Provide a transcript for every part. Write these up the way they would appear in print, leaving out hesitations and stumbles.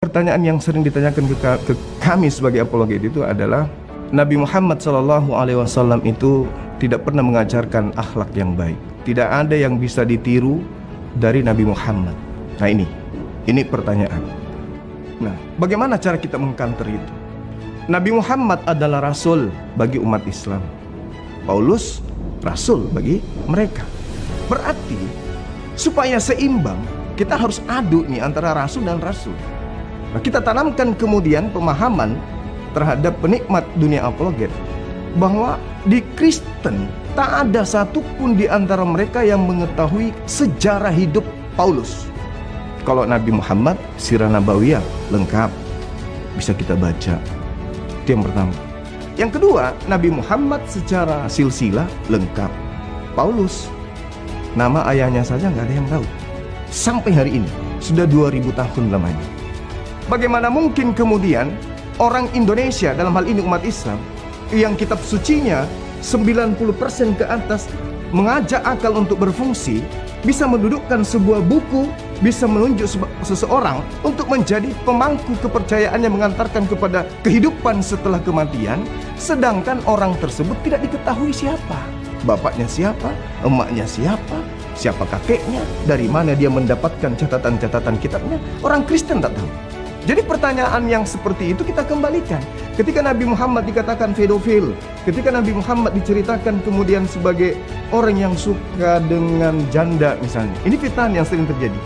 Pertanyaan yang sering ditanyakan ke kami sebagai apologet itu adalah Nabi Muhammad SAW itu tidak pernah mengajarkan akhlak yang baik. Tidak ada yang bisa ditiru dari Nabi Muhammad. Nah ini pertanyaan. Nah, bagaimana cara kita mengcounter itu? Nabi Muhammad adalah rasul bagi umat Islam. Paulus rasul bagi mereka. Berarti supaya seimbang kita harus adu nih antara rasul dan rasul. Nah, kita tanamkan kemudian pemahaman terhadap penikmat dunia apologet bahwa di Kristen tak ada satupun di antara mereka yang mengetahui sejarah hidup Paulus. Kalau Nabi Muhammad, Sirah Nabawiyah lengkap, bisa kita baca. Itu yang pertama. Yang kedua, Nabi Muhammad secara silsilah lengkap. Paulus, nama ayahnya saja nggak ada yang tahu. Sampai hari ini, sudah 2000 tahun lamanya. Bagaimana mungkin kemudian orang Indonesia, dalam hal ini umat Islam, yang kitab sucinya 90% ke atas mengajak akal untuk berfungsi, bisa mendudukkan sebuah buku, bisa menunjuk seseorang untuk menjadi pemangku kepercayaan yang mengantarkan kepada kehidupan setelah kematian, sedangkan orang tersebut tidak diketahui siapa, bapaknya siapa, emaknya siapa, siapa kakeknya, dari mana dia mendapatkan catatan-catatan kitabnya, orang Kristen tak tahu. Jadi pertanyaan yang seperti itu kita kembalikan. Ketika Nabi Muhammad dikatakan pedofil, ketika Nabi Muhammad diceritakan kemudian sebagai orang yang suka dengan janda misalnya, ini fitnah yang sering terjadi.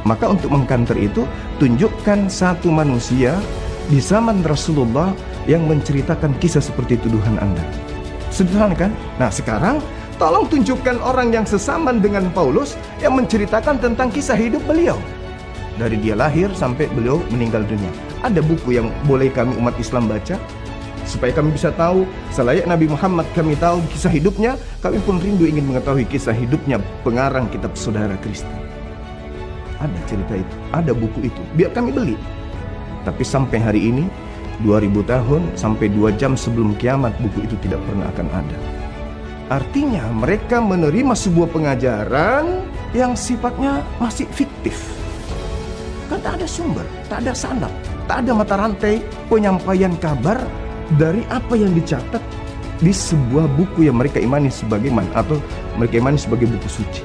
Maka untuk mengcounter itu, tunjukkan satu manusia di zaman Rasulullah yang menceritakan kisah seperti tuduhan Anda. Sederhana kan? Nah sekarang tolong tunjukkan orang yang sesaman dengan Paulus yang menceritakan tentang kisah hidup beliau. Dari dia lahir sampai beliau meninggal dunia. Ada buku yang boleh kami umat Islam baca supaya kami bisa tahu selayak Nabi Muhammad kami tahu kisah hidupnya, kami pun rindu ingin mengetahui kisah hidupnya pengarang kitab Saudara Kristen. Ada cerita itu, ada buku itu, biar kami beli. Tapi sampai hari ini 2000 tahun sampai 2 jam sebelum kiamat buku itu tidak pernah akan ada. Artinya mereka menerima sebuah pengajaran yang sifatnya masih fiktif. Kan tak ada sumber, tak ada sanad, tak ada mata rantai penyampaian kabar dari apa yang dicatat di sebuah buku yang mereka imani sebagai atau mereka imani sebagai buku suci.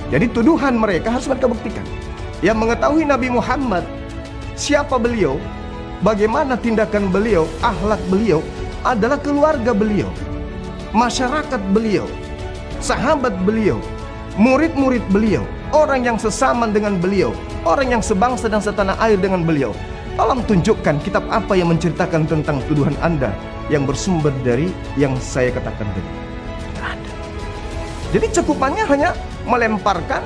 Jadi tuduhan mereka harus mereka buktikan. Yang mengetahui Nabi Muhammad, siapa beliau, bagaimana tindakan beliau, akhlak beliau, adalah keluarga beliau, masyarakat beliau, sahabat beliau, murid-murid beliau, orang yang sesaman dengan beliau, orang yang sebangsa dan setanah air dengan beliau. Tolong tunjukkan kitab apa yang menceritakan tentang tuduhan Anda yang bersumber dari yang saya katakan tadi. Tidak ada. Jadi cakupannya hanya melemparkan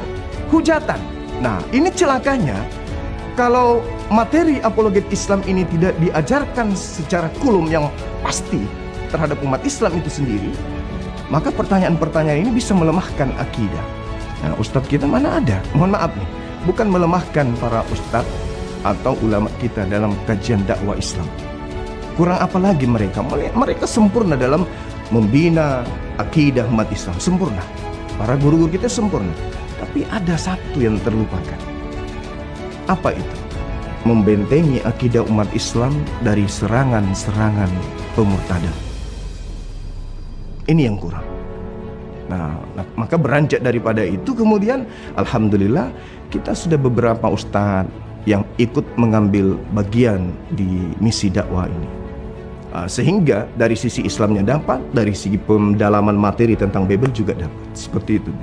hujatan. Nah, ini celakanya kalau materi apologet Islam ini tidak diajarkan secara kulum yang pasti terhadap umat Islam itu sendiri, maka pertanyaan-pertanyaan ini bisa melemahkan akidah. Nah, ustadz kita mana ada? Mohon maaf nih, bukan melemahkan para ustadz atau ulama kita dalam kajian dakwah Islam. Kurang apa lagi mereka? Mereka sempurna dalam membina akidah umat Islam, sempurna. Para guru-guru kita sempurna. Tapi ada satu yang terlupakan. Apa itu? Membentengi akidah umat Islam dari serangan-serangan pemurtadan. Ini yang kurang. Nah, maka beranjak daripada itu kemudian alhamdulillah kita sudah beberapa ustadz yang ikut mengambil bagian di misi dakwah ini. Sehingga dari sisi Islamnya dapat, dari segi pendalaman materi tentang Bible juga dapat. Seperti itu.